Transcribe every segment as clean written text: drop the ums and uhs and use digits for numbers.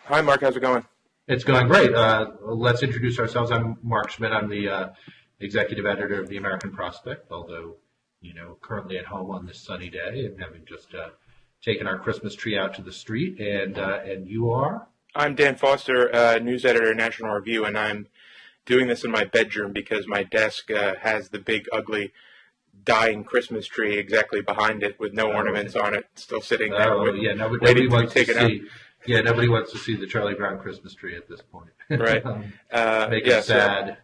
Hi, Mark. How's it going? It's going great. Let's introduce ourselves. I'm Mark Schmitt. I'm the executive editor of the American Prospect, although, currently at home on this sunny day and having just taken our Christmas tree out to the street. And you are? I'm Dan Foster, news editor at National Review, and I'm doing this in my bedroom because my desk has the big, ugly, dying Christmas tree exactly behind it with no ornaments on it, still sitting there nobody wants to see. Yeah, nobody wants to see the Charlie Brown Christmas tree at this point. Right. Make us sad.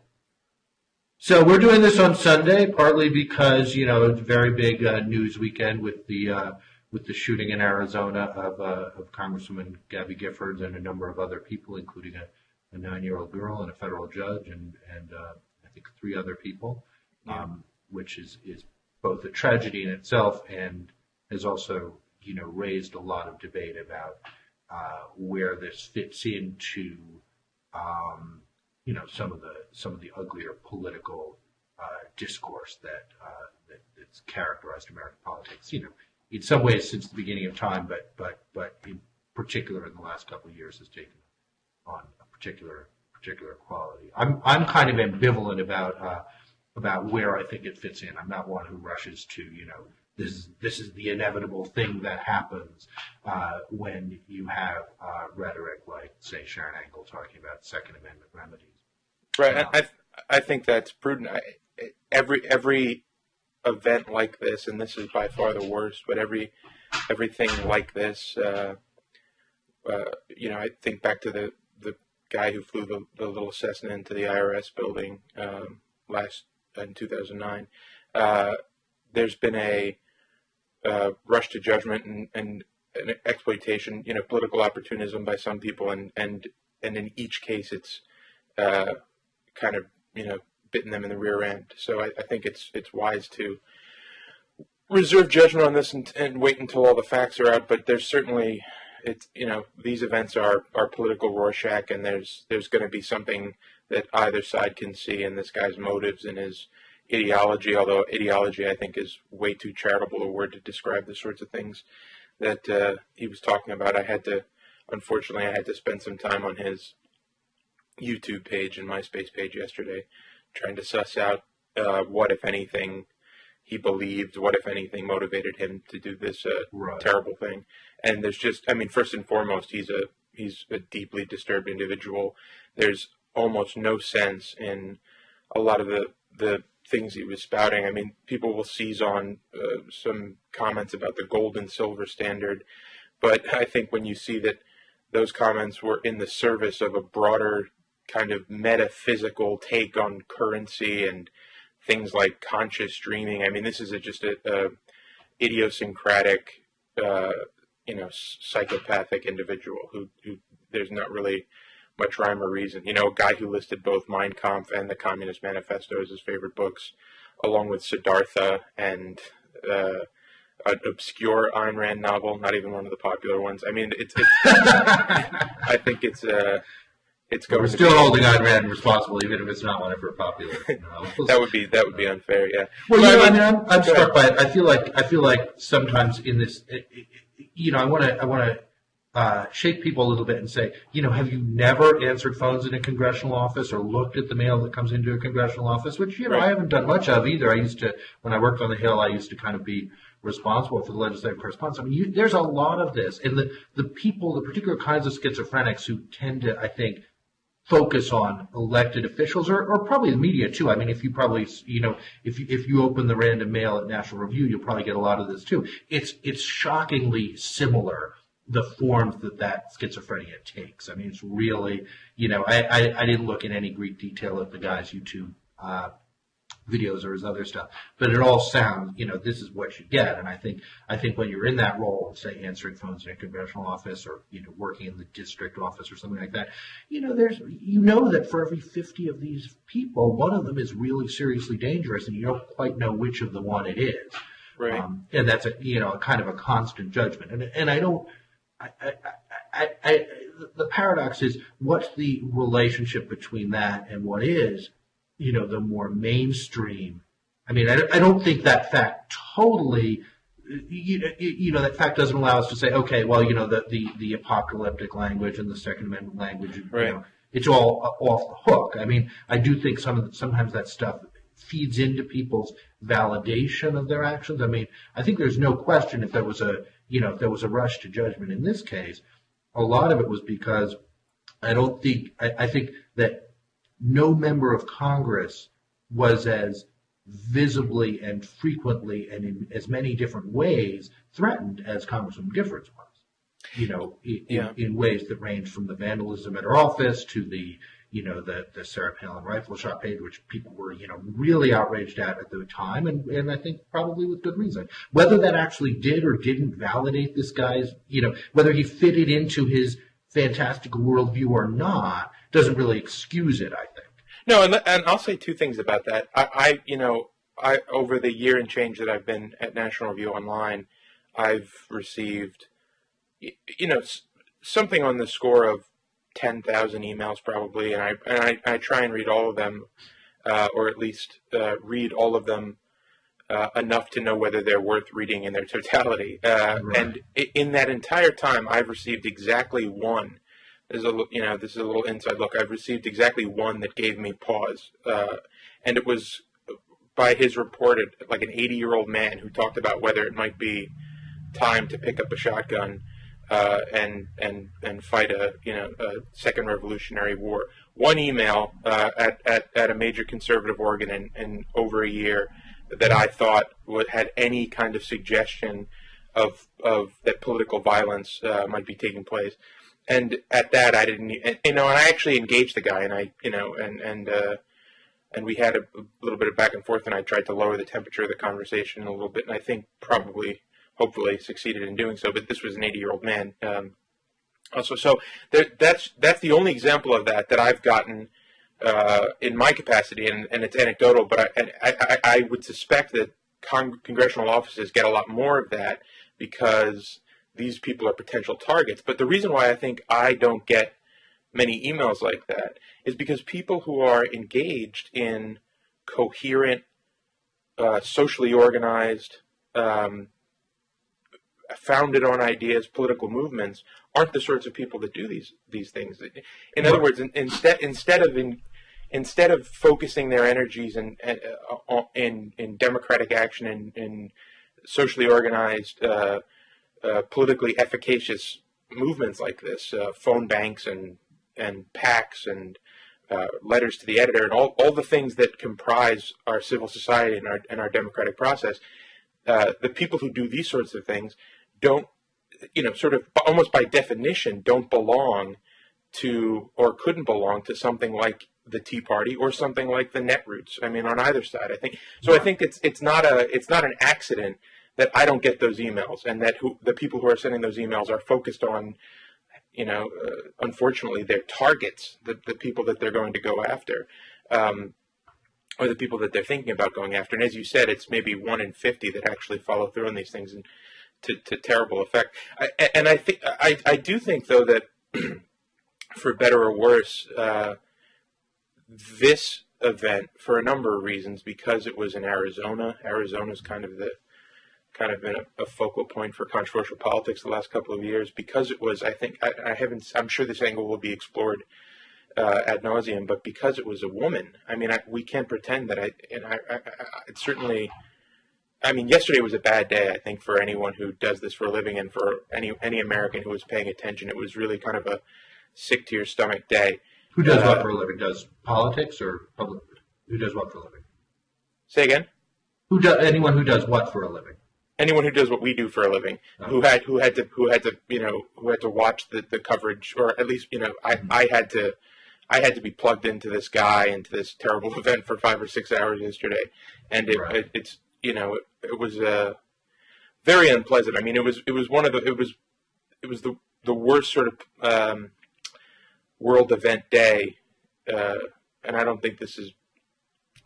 So we're doing this on Sunday, partly because, it's a very big news weekend with the shooting in Arizona of Congresswoman Gabby Giffords and a number of other people, including a 9-year-old girl and a federal judge and I think 3 other people, which is both a tragedy in itself and has also, raised a lot of debate about where this fits into, some of the uglier political discourse that's characterized American politics. In some ways since the beginning of time, but in particular in the last couple of years has taken on a particular quality. I'm kind of ambivalent about where I think it fits in. I'm not one who rushes to this is the inevitable thing that happens when you have rhetoric like, say, Sharon Angle talking about Second Amendment remedies. Right. I think that's prudent. Every event like this, and this is by far the worst, but everything like this, I think back to the guy who flew the little Cessna into the IRS building in 2009. There's been a rush to judgment and an exploitation, political opportunism by some people, and in each case it's kind of bitten them in the rear end. So I think it's wise to reserve judgment on this and wait until all the facts are out. But there's certainly these events are political Rorschach, and there's going to be something that either side can see in this guy's motives and his ideology, although ideology I think is way too charitable a word to describe the sorts of things that he was talking about. Unfortunately, I had to spend some time on his YouTube page and MySpace page yesterday trying to suss out what, if anything, he believed, what, if anything, motivated him to do this terrible thing. And there's first and foremost, he's a deeply disturbed individual. There's almost no sense in a lot of the things he was spouting. People will seize on some comments about the gold and silver standard, but I think when you see that those comments were in the service of a broader kind of metaphysical take on currency and things like conscious dreaming, this is just a idiosyncratic, psychopathic individual who there's not really much rhyme or reason. A guy who listed both Mein Kampf and the Communist Manifesto as his favorite books, along with Siddhartha and an obscure Ayn Rand novel, not even one of the popular ones. It's I think it's going. We're still holding Ayn Rand responsible, even if it's not one of her popular novels. that would be unfair. Yeah. Well, I'm struck by it. I feel like sometimes in this, I want to shake people a little bit and say, have you never answered phones in a congressional office or looked at the mail that comes into a congressional office, which, I haven't done much of either. When I worked on the Hill, I used to kind of be responsible for the legislative correspondence. There's a lot of this. And the people, the particular kinds of schizophrenics who tend to, I think, focus on elected officials or probably the media too. If you probably, if you open the random mail at National Review, you'll probably get a lot of this too. It's shockingly similar, the forms that schizophrenia takes. It's really, I didn't look in any Greek detail at the guy's YouTube videos or his other stuff, but it all sounds, this is what you get. And I think when you're in that role, say answering phones in a congressional office or, working in the district office or something like that, there's, that for every 50 of these people, one of them is really seriously dangerous and you don't quite know which of the one it is. Right. And that's a kind of a constant judgment. And I don't, the paradox is, what's the relationship between that and what is, the more mainstream? I don't think that fact totally that fact doesn't allow us to say, okay, well, the apocalyptic language and the Second Amendment language, Right. It's all off the hook. I mean, I do think sometimes that stuff feeds into people's validation of their actions. I mean, I think there's no question if there was a rush to judgment in this case, a lot of it was because I think that no member of Congress was as visibly and frequently and in as many different ways threatened as Congressman Giffords was. In ways that range from the vandalism at her office to the Sarah Palin rifle shot page, which people were, really outraged at the time, and I think probably with good reason. Whether that actually did or didn't validate this guy's, whether he fitted into his fantastical worldview or not, doesn't really excuse it, I think. No, and I'll say two things about that. I over the year and change that I've been at National Review Online, I've received, something on the score of 10,000 emails probably, and I try and read all of them, or at least read all of them enough to know whether they're worth reading in their totality. Right. And in that entire time, I've received exactly one. This is a little inside look. I've received exactly one that gave me pause, and it was by his reported, like an 80-year-old man who talked about whether it might be time to pick up a shotgun and fight a second Revolutionary War. One email at a major conservative organ in over a year that I thought had any kind of suggestion of that political violence might be taking place. And at that, I didn't, and I actually engaged the guy, and and we had a little bit of back and forth, and I tried to lower the temperature of the conversation a little bit, and I think hopefully succeeded in doing so. But this was an 80-year-old man. Also, so that's the only example of that I've gotten in my capacity, and it's anecdotal, but I would suspect that congressional offices get a lot more of that because these people are potential targets. But the reason why I think I don't get many emails like that is because people who are engaged in coherent, socially organized, founded on ideas, political movements aren't the sorts of people that do these things. In other words, instead of focusing their energies in democratic action in socially organized, politically efficacious movements like this, phone banks and PACs and letters to the editor and all the things that comprise our civil society and our democratic process, the people who do these sorts of things don't, sort of almost by definition, don't belong to or couldn't belong to something like the Tea Party or something like the Netroots. I mean, on either side, I think. So I think it's not an accident that I don't get those emails, and that the people who are sending those emails are focused on, unfortunately, their targets, the people that they're going to go after, or the people that they're thinking about going after. And as you said, it's maybe 1 in 50 that actually follow through on these things and to terrible effect. I do think, though, that for better or worse, this event, for a number of reasons, because it was in Arizona's kind of been a focal point for controversial politics the last couple of years, because it was, I'm sure this angle will be explored ad nauseum, but because it was a woman, I mean, we can't pretend that it's certainly, I mean, yesterday was a bad day, I think, for anyone who does this for a living, and for any American who was paying attention. It was really kind of a sick to your stomach day. Who does what for a living? Does politics or public? Who does what for a living? Say again? Anyone who does what for a living? Anyone who does what we do for a living, who had to watch the coverage, or at least I had to be plugged into this guy, into this terrible event for 5 or 6 hours yesterday, and it was very unpleasant. I mean, it was the worst sort of world event day, and I don't think this is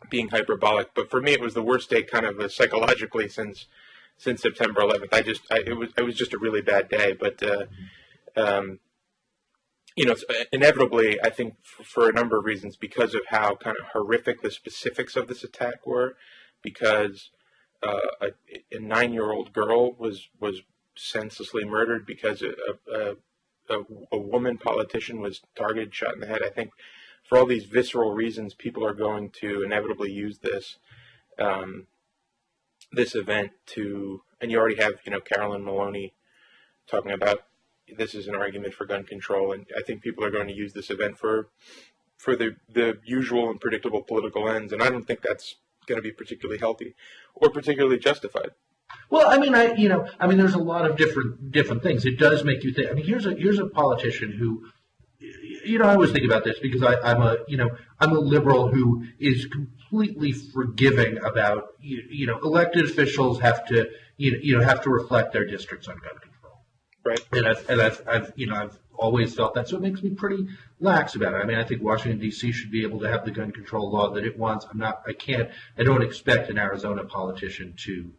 being hyperbolic, but for me it was the worst day, kind of psychologically, since September 11th. It was just a really bad day, but inevitably, I think for a number of reasons, because of how kind of horrific the specifics of this attack were, because a 9-year-old girl was senselessly murdered because a woman politician was targeted, shot in the head. I think for all these visceral reasons, people are going to inevitably use this this event to, and you already have, Carolyn Maloney talking about this is an argument for gun control, and I think people are going to use this event for the usual and predictable political ends, and I don't think that's going to be particularly healthy or particularly justified. Well, there's a lot of different things. It does make you think. I mean, here's a politician who, I always think about this because I'm a liberal who is completely forgiving about, elected officials have to, have to reflect their districts on gun control. Right. And I've always felt that, so it makes me pretty lax about it. I mean, I think Washington D.C. should be able to have the gun control law that it wants. I don't expect an Arizona politician to,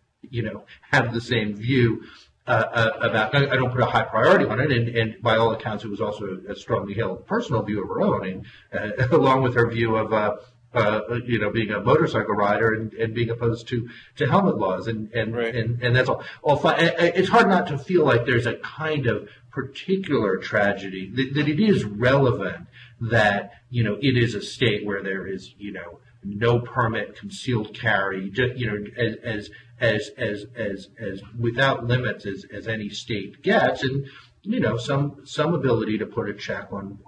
have the same view about. I don't put a high priority on it, and by all accounts, it was also a strongly held personal view of her own, and along with her view of being a motorcycle rider and being opposed to helmet laws, and that's all fine. It's hard not to feel like there's a kind of particular tragedy that it is relevant that it is a state where there is no permit, concealed carry, as without limits as any state gets, and some ability to put a check on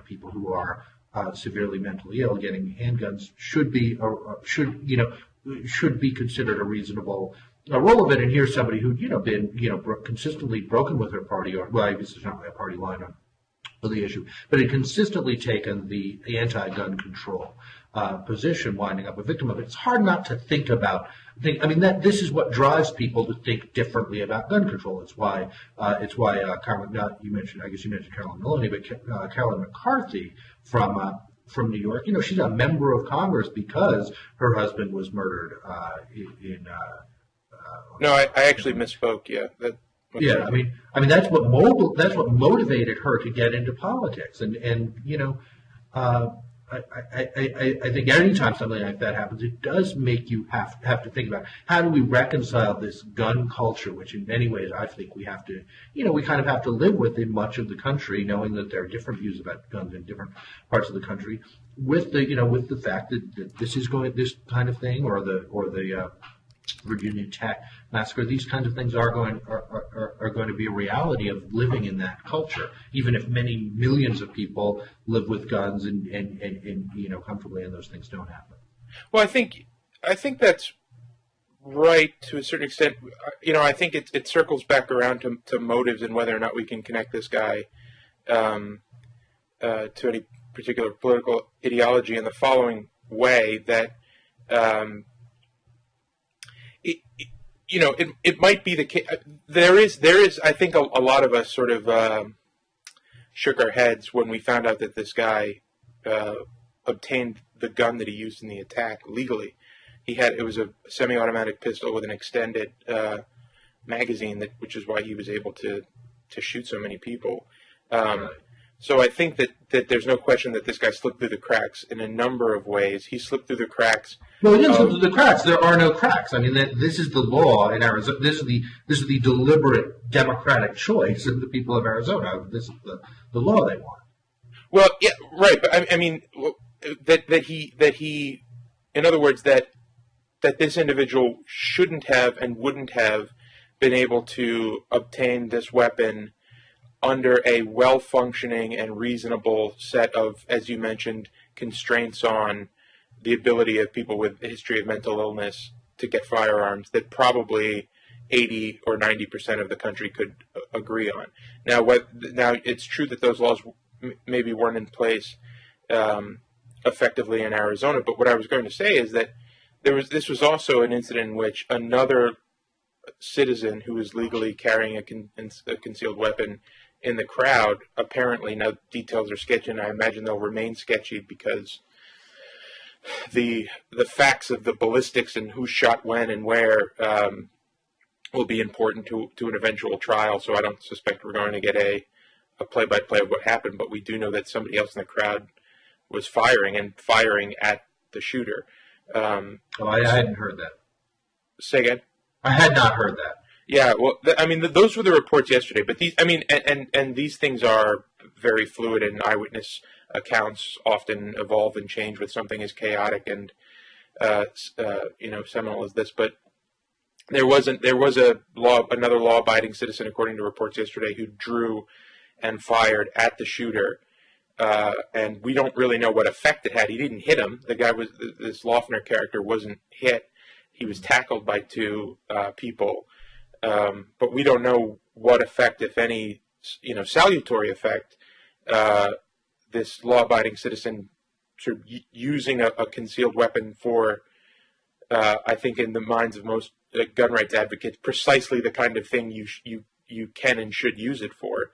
people who are severely mentally ill. Getting handguns should be considered a reasonable role of it. And here's somebody who been consistently broken with her party, or well, I guess it's not my party line on the issue, but had consistently taken the anti-gun control position, winding up a victim of it. It's hard not to think about. That this is what drives people to think differently about gun control. It's why Carolyn. You mentioned Carolyn Maloney, but Carolyn McCarthy from New York. She's a member of Congress because her husband was murdered in. No, I actually misspoke. Yeah. That's what motivated her to get into politics, and I think any time something like that happens, it does make you have to think about how do we reconcile this gun culture, which in many ways I think we have to, we kind of have to live with in much of the country, knowing that there are different views about guns in different parts of the country, with the fact that this kind of thing, or the Virginia Tech massacre, these kinds of things are going to be a reality of living in that culture, even if many millions of people live with guns and comfortably, and those things don't happen. Well, I think that's right to a certain extent. I think it circles back around to motives and whether or not we can connect this guy to any particular political ideology in the following way that. It might be the case. There is. I think a lot of us sort of shook our heads when we found out that this guy obtained the gun that he used in the attack legally. It was a semi-automatic pistol with an extended magazine, which is why he was able to shoot so many people. So I think that there's no question that this guy slipped through the cracks in a number of ways. He slipped through the cracks. Well, he didn't slip through the cracks. There are no cracks. This is the law in Arizona. This is the deliberate democratic choice of the people of Arizona. This is the law they want. Well, yeah, right. But that he, in other words, that this individual shouldn't have and wouldn't have been able to obtain this weapon under a well-functioning and reasonable set of, as you mentioned, constraints on the ability of people with a history of mental illness to get firearms that probably 80 or 90% of the country could agree on. Now, it's true that those laws maybe weren't in place effectively in Arizona, but what I was going to say is that this was also an incident in which another citizen who was legally carrying a concealed weapon in the crowd, apparently, now details are sketchy, and I imagine they'll remain sketchy because the facts of the ballistics and who shot when and where will be important to an eventual trial, so I don't suspect we're going to get a play-by-play of what happened, but we do know that somebody else in the crowd was firing at the shooter. I hadn't heard that. Say again. I had not heard that. Yeah, well, I mean, those were the reports yesterday. But these, I mean, and these things are very fluid, and eyewitness accounts often evolve and change with something as chaotic and seminal as this. But there was another law-abiding citizen, according to reports yesterday, who drew and fired at the shooter, and we don't really know what effect it had. He didn't hit him. This Loughner character wasn't hit. He was tackled by two people. But we don't know what effect, if any, salutary effect, this law-abiding citizen sort of using a concealed weapon for, I think in the minds of most gun rights advocates, precisely the kind of thing you can and should use it for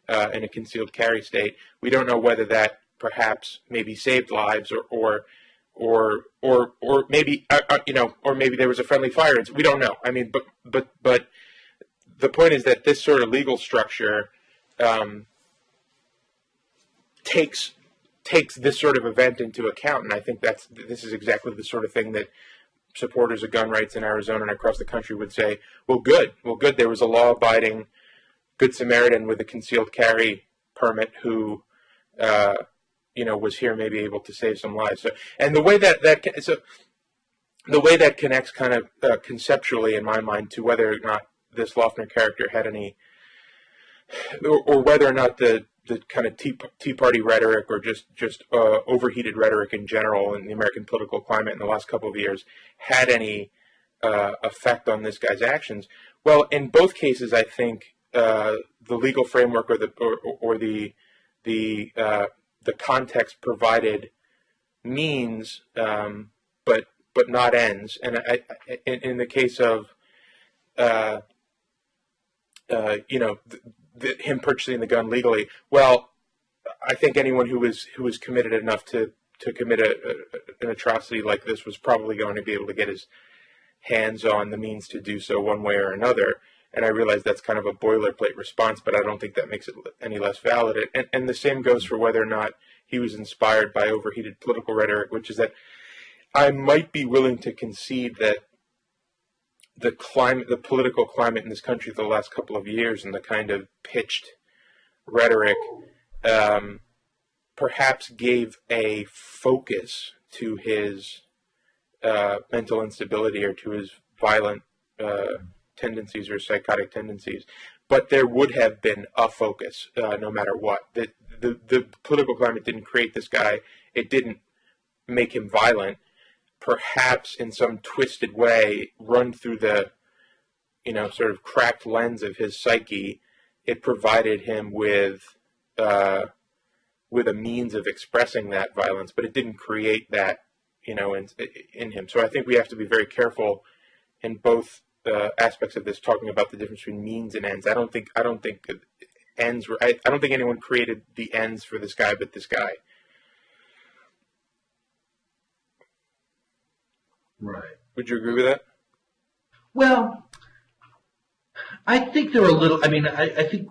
in a concealed carry state. We don't know whether that perhaps maybe saved lives or maybe or maybe there was a friendly fire. We don't know. I mean, but the point is that this sort of legal structure takes this sort of event into account, and I think this is exactly the sort of thing that supporters of gun rights in Arizona and across the country would say, well, good. There was a law-abiding Good Samaritan with a concealed carry permit who was here maybe able to save some lives. So, and the way that connects kind of conceptually in my mind to whether or not this Loughner character had any, or whether or not the kind of Tea Party rhetoric or just overheated rhetoric in general in the American political climate in the last couple of years had any effect on this guy's actions. Well, in both cases, I think the legal framework or the context provided means, but not ends. And in the case of him purchasing the gun legally, well, I think anyone who was committed enough to commit an atrocity like this was probably going to be able to get his hands on the means to do so one way or another. And I realize that's kind of a boilerplate response, but I don't think that makes it any less valid. And the same goes for whether or not he was inspired by overheated political rhetoric, which is that I might be willing to concede that the political climate in this country for the last couple of years and the kind of pitched rhetoric perhaps gave a focus to his mental instability or to his violent tendencies or psychotic tendencies. But there would have been a focus no matter what. The political climate didn't create this guy. It didn't make him violent. Perhaps in some twisted way, run through the, sort of cracked lens of his psyche, it provided him with a means of expressing that violence, but it didn't create that, in him. So I think we have to be very careful in both aspects of this, talking about the difference between means and ends. I don't think ends were. I don't think anyone created the ends for this guy, but this guy. Right. Would you agree with that? Well, I think they're a little. I mean, I think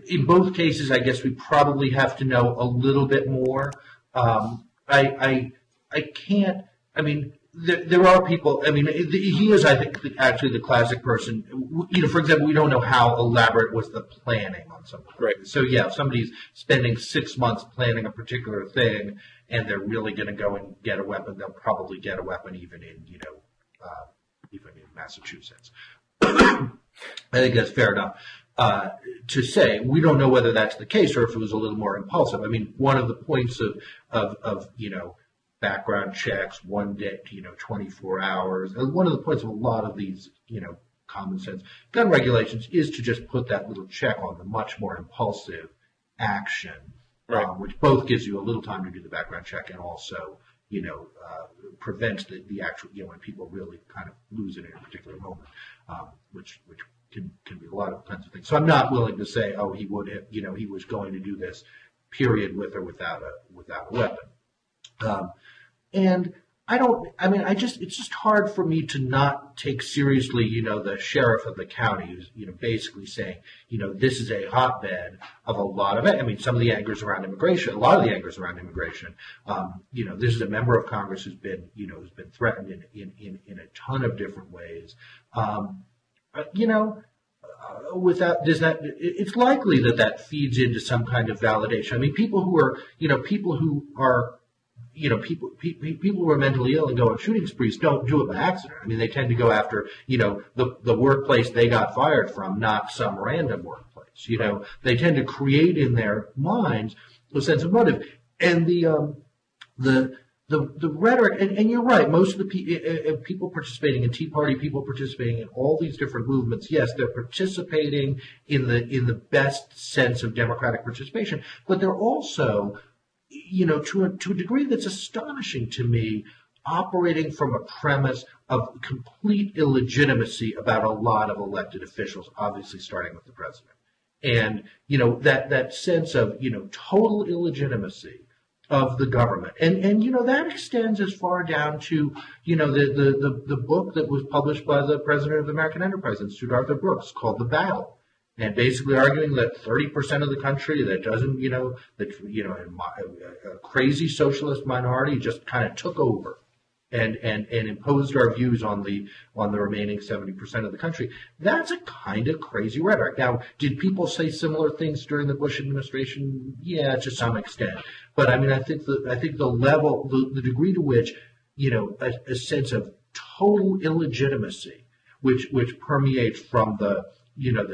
in both cases, I guess we probably have to know a little bit more. I can't. I mean, there are people. I mean, he is. I think actually the classic person. For example, we don't know how elaborate was the planning on something. Right. So yeah, if somebody's spending 6 months planning a particular thing, and they're really going to go and get a weapon, they'll probably get a weapon even in Massachusetts. I think that's fair enough to say. We don't know whether that's the case or if it was a little more impulsive. I mean, one of the points of background checks, 1 day, 24 hours. And one of the points of a lot of these, common sense gun regulations is to just put that little check on the much more impulsive action. Right. Which both gives you a little time to do the background check and also, prevents the actual, when people really kind of lose it in a particular moment, which can be a lot of kinds of things. So I'm not willing to say, oh, he would have, he was going to do this, period, with or without a weapon. And it's just hard for me to not take seriously, the sheriff of the county who's, basically saying, this is a hotbed of a lot of it. I mean, some of the angers around immigration, a lot of the angers around immigration. This is a member of Congress who's been threatened in a ton of different ways. It's likely that feeds into some kind of validation. I mean, people who are people who are mentally ill and go on shooting sprees don't do it by accident. I mean, they tend to go after, the workplace they got fired from, not some random workplace. They tend to create in their minds a sense of motive. And the rhetoric, and you're right, most of the people participating in Tea Party, people participating in all these different movements, yes, they're participating in the best sense of democratic participation, but they're also, to a degree that's astonishing to me, operating from a premise of complete illegitimacy about a lot of elected officials, obviously starting with the president. And, that sense of, total illegitimacy of the government. And that extends as far down to, the book that was published by the president of the American Enterprise Institute, Arthur Brooks, called The Battle. And basically arguing that 30% of the country that doesn't, a crazy socialist minority just kind of took over and imposed our views on the remaining 70% of the country. That's a kind of crazy rhetoric. Now, did people say similar things during the Bush administration? Yeah, to some extent. But I mean, I think the level, the degree to which, a sense of total illegitimacy, which permeates from the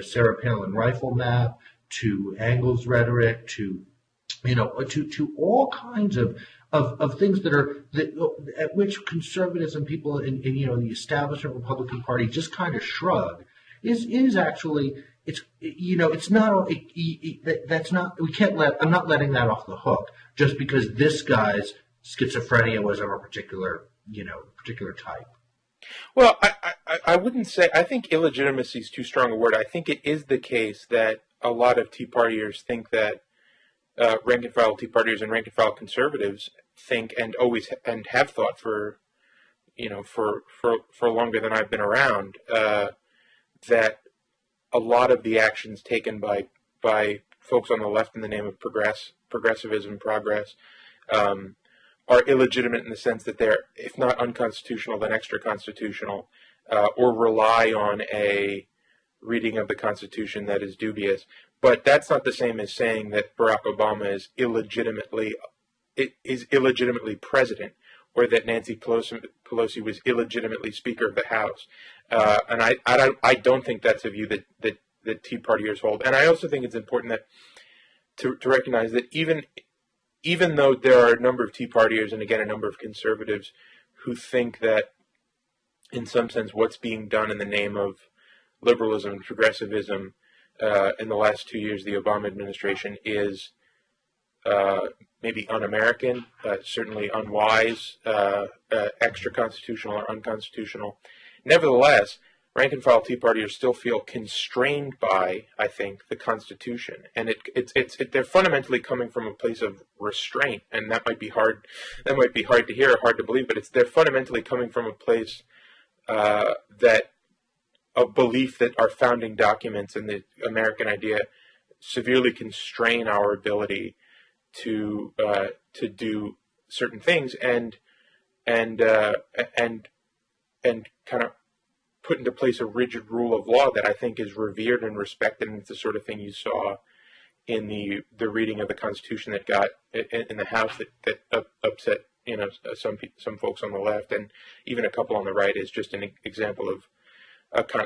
Sarah Palin rifle map to Engel's rhetoric to all kinds of things at which conservatives and people in the establishment Republican Party just kind of shrug is actually I'm not letting that off the hook just because this guy's schizophrenia was of a particular type. Well, I wouldn't say, I think illegitimacy is too strong a word. I think it is the case that a lot of Tea Partiers think that rank and file Tea Partiers and rank and file conservatives think and have thought for longer than I've been around, that a lot of the actions taken by folks on the left in the name of progressivism, progress, are illegitimate in the sense that they're, if not unconstitutional, then extra-constitutional, or rely on a reading of the Constitution that is dubious. But that's not the same as saying that Barack Obama is illegitimately president, or that Nancy Pelosi was illegitimately Speaker of the House. And I don't think that's a view that Tea Partiers hold. And I also think it's important to recognize that even though there are a number of Tea Partiers and, again, a number of conservatives who think that, in some sense, what's being done in the name of liberalism and progressivism in the last 2 years of the Obama administration is maybe un-American, certainly unwise, extra-constitutional or unconstitutional. Nevertheless, rank-and-file Tea Partiers still feel constrained by, I think, the Constitution, and they're fundamentally coming from a place of restraint, and that might be hard. That might be hard to hear, or hard to believe, but they're fundamentally coming from a place of belief that our founding documents and the American idea severely constrain our ability to do certain things, and kind of put into place a rigid rule of law that I think is revered and respected, and it's the sort of thing you saw in the reading of the Constitution that got in the House that upset some folks on the left, and even a couple on the right, is just an example of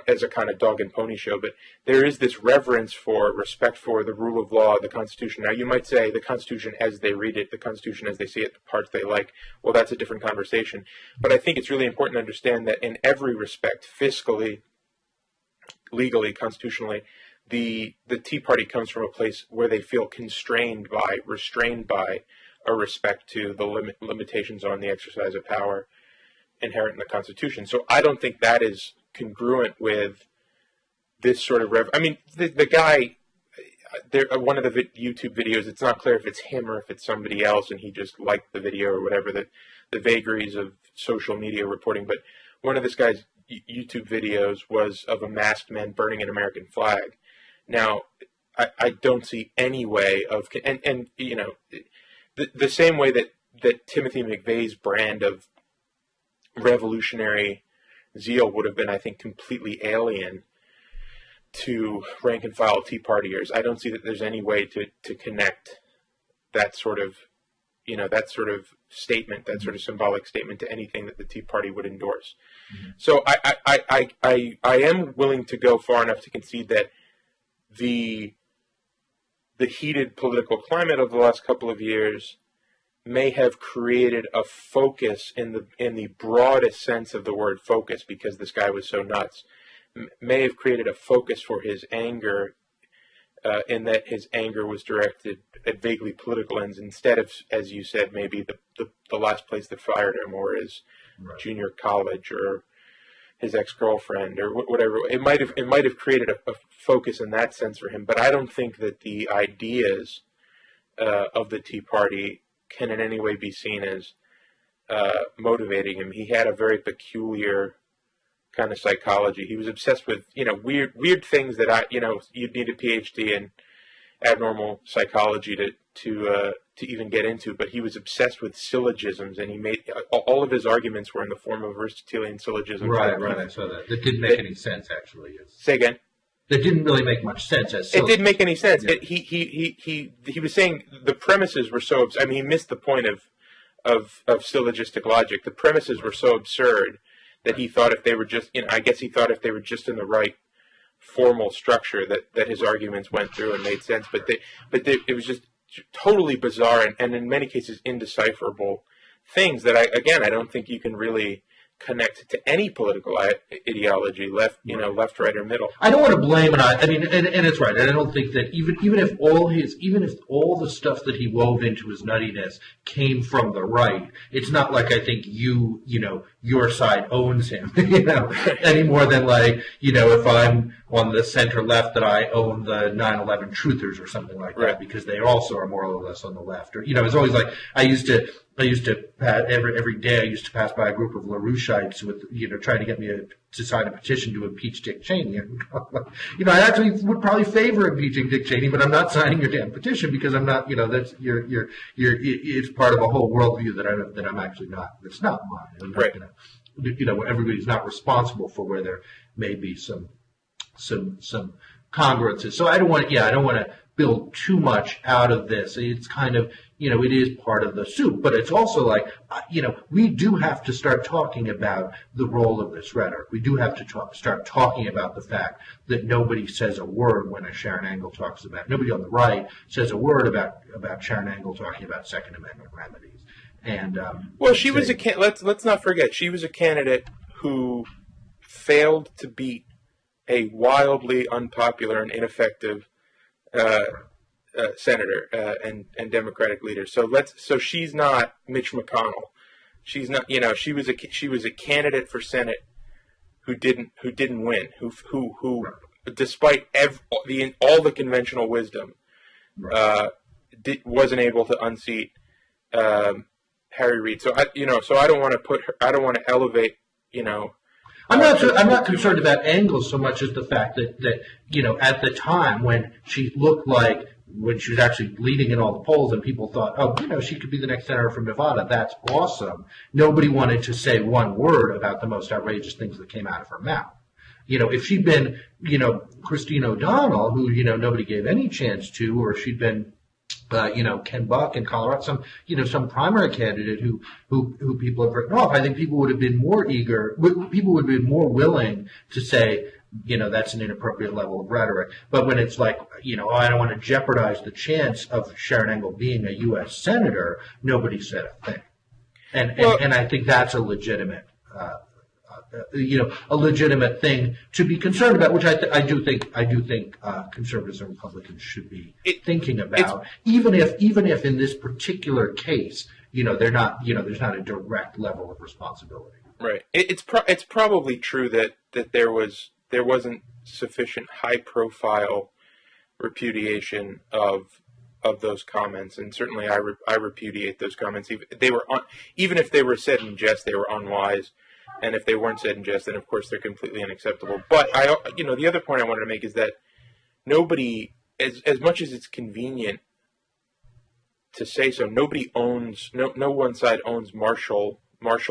as a kind of dog and pony show. But there is this reverence for, respect for the rule of law, the Constitution. Now, you might say the Constitution as they read it, the Constitution as they see it, the parts they like, well, that's a different conversation. But I think it's really important to understand that in every respect, fiscally, legally, constitutionally, the Tea Party comes from a place where they feel constrained by, restrained by, a respect to the limitations on the exercise of power inherent in the Constitution. So I don't think that is congruent with this sort of I mean, the guy, one of the YouTube videos, it's not clear if it's him or if it's somebody else, and he just liked the video or whatever, that the vagaries of social media reporting, but one of this guy's YouTube videos was of a masked man burning an American flag. Now, I don't see any way of, and you know, the same way that Timothy McVeigh's brand of revolutionary zeal would have been, I think, completely alien to rank and file Tea Partiers. I don't see that there's any way to connect that sort of, you know, that sort of statement, that sort of symbolic statement to anything that the Tea Party would endorse. Mm-hmm. So I am willing to go far enough to concede that the heated political climate of the last couple of years may have created a focus in the broadest sense of the word focus, because this guy was so nuts, may have created a focus for his anger, in that his anger was directed at vaguely political ends instead of, as you said, maybe the last place that fired him, or his junior college, or his ex-girlfriend, or whatever. It might have created a focus in that sense for him, but I don't think that the ideas of the Tea Party can in any way be seen as motivating him. He had a very peculiar kind of psychology. He was obsessed with, you know, weird things that you'd need a PhD in abnormal psychology to even get into. But he was obsessed with syllogisms, and he made all of his arguments were in the form of Aristotelian syllogisms. Right. I saw that. That didn't make any sense, actually. Say again. That didn't really make much sense. It didn't make any sense. Yeah. He was saying the premises were so. I mean, he missed the point of syllogistic logic. The premises were so absurd that he thought if they were just, you know, I guess he thought if they were just in the right formal structure that his arguments went through and made sense. But it was just totally bizarre and in many cases indecipherable things that I don't think you can really connect to any political ideology, left, right, or middle. I don't want to blame it. I mean, and it's right. And I don't think that even if all the stuff that he wove into his nuttiness came from the right, it's not like I think your side owns him, any more than like, if I'm on the center left that I own the 9/11 truthers or something like that, because they also are more or less on the left. Or, it's always like I used to every day I used to pass by a group of LaRoucheites with, trying to get me to sign a petition to impeach Dick Cheney. I actually would probably favor impeaching Dick Cheney, but I'm not signing your damn petition because I'm not, that's it's part of a whole worldview that I'm actually not. It's not mine. Right. Everybody's not responsible for where there may be some congruences. So I don't want to build too much out of this. It's kind of, it is part of the soup, but it's also like, we do have to start talking about the role of this rhetoric. We do have to start talking about the fact that nobody says a word when Sharon Angle talks about, nobody on the right says a word about Sharon Angle talking about Second Amendment remedies. And she was let's not forget, she was a candidate who failed to beat a wildly unpopular and ineffective senator and Democratic leader. So she's not Mitch McConnell. She's not. She was a candidate for Senate who didn't win. Who despite all the conventional wisdom, wasn't able to unseat Harry Reid. So I don't want to elevate. I'm not concerned about Angle so much as the fact that at the time when she looked like, when she was actually leading in all the polls and people thought, she could be the next senator from Nevada, that's awesome. Nobody wanted to say one word about the most outrageous things that came out of her mouth. If she'd been, Christine O'Donnell, who, nobody gave any chance to, or she'd been, Ken Buck in Colorado, some primary candidate who people have written off, I think people would have been more eager, people would have been more willing to say, that's an inappropriate level of rhetoric. But when it's like, I don't want to jeopardize the chance of Sharon Angle being a U.S. senator, nobody said a thing. And I think that's a legitimate, a legitimate thing to be concerned about, which I do think conservatives and Republicans should be thinking about, even if in this particular case, they're not, there's not a direct level of responsibility. Right. It's probably true that there wasn't sufficient high profile repudiation of of those comments, and certainly I repudiate those comments. Even if they were said in jest, they were unwise, and if they weren't said in jest, then of course they're completely unacceptable. But the other point I wanted to make is that nobody, as much as it's convenient to say so, nobody owns, no one side owns martial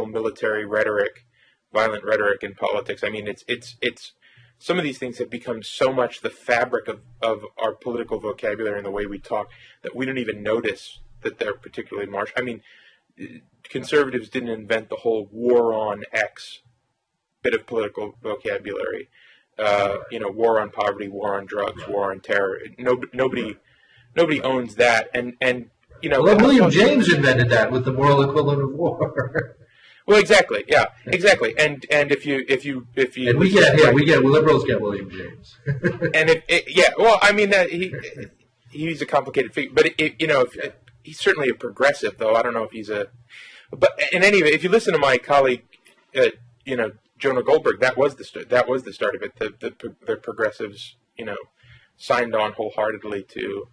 military rhetoric, violent rhetoric in politics. I mean, it's some of these things have become so much the fabric of our political vocabulary and the way we talk that we don't even notice that they're particularly martial. I mean, conservatives didn't invent the whole war on X bit of political vocabulary. War on poverty, war on drugs, war on terror. Nobody owns that. And William James invented that with the moral equivalent of war. Well, exactly. Yeah, exactly. And if you and liberals get William James. And he's a complicated figure, but he's certainly a progressive, though. I don't know if he's but in any event, if you listen to my colleague, Jonah Goldberg, that was the start of it. The progressives, signed on wholeheartedly to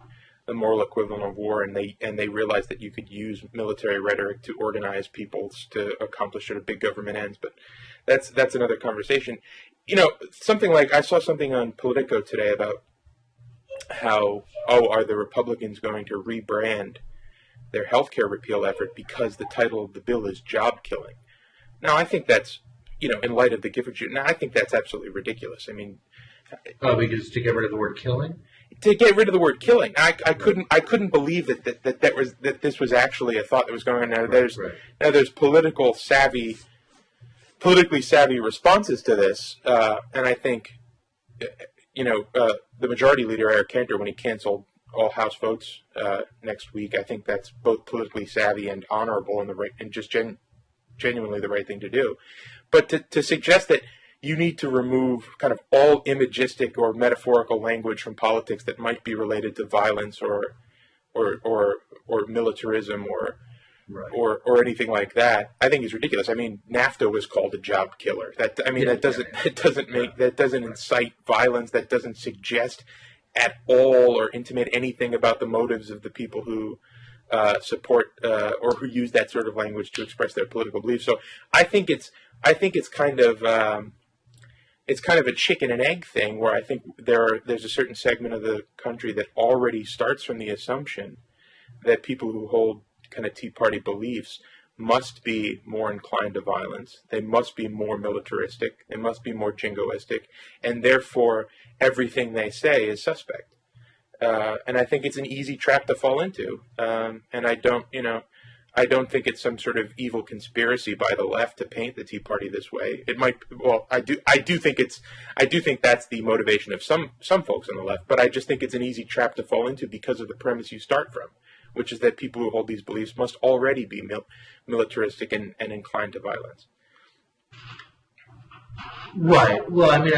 the moral equivalent of war, and they realized that you could use military rhetoric to organize peoples to accomplish sort of big government ends. But that's another conversation. Something like, I saw something on Politico today about how, are the Republicans going to rebrand their healthcare repeal effort because the title of the bill is job killing? Now, I think that's, in light of the Giffords, I think that's absolutely ridiculous. I mean, because to get rid of the word killing? To get rid of the word killing, I couldn't believe that this was actually a thought that was going on. Now there's politically savvy responses to this, and I think the majority leader Eric Cantor, when he canceled all House votes next week, I think that's both politically savvy and honorable and just genuinely the right thing to do. But to suggest that you need to remove kind of all imagistic or metaphorical language from politics that might be related to violence or militarism or anything like that, I think is ridiculous. I mean, NAFTA was called a job killer. That doesn't incite violence. That doesn't suggest at all or intimate anything about the motives of the people who support or who use that sort of language to express their political beliefs. So I think it's kind of a chicken and egg thing, where I think there's a certain segment of the country that already starts from the assumption that people who hold kind of Tea Party beliefs must be more inclined to violence. They must be more militaristic. They must be more jingoistic, and therefore everything they say is suspect. And I think it's an easy trap to fall into. And I don't think it's some sort of evil conspiracy by the left to paint the Tea Party this way. It might. Well, I do think that's the motivation of some folks on the left. But I just think it's an easy trap to fall into because of the premise you start from, which is that people who hold these beliefs must already be militaristic and inclined to violence. Right. Well, I mean,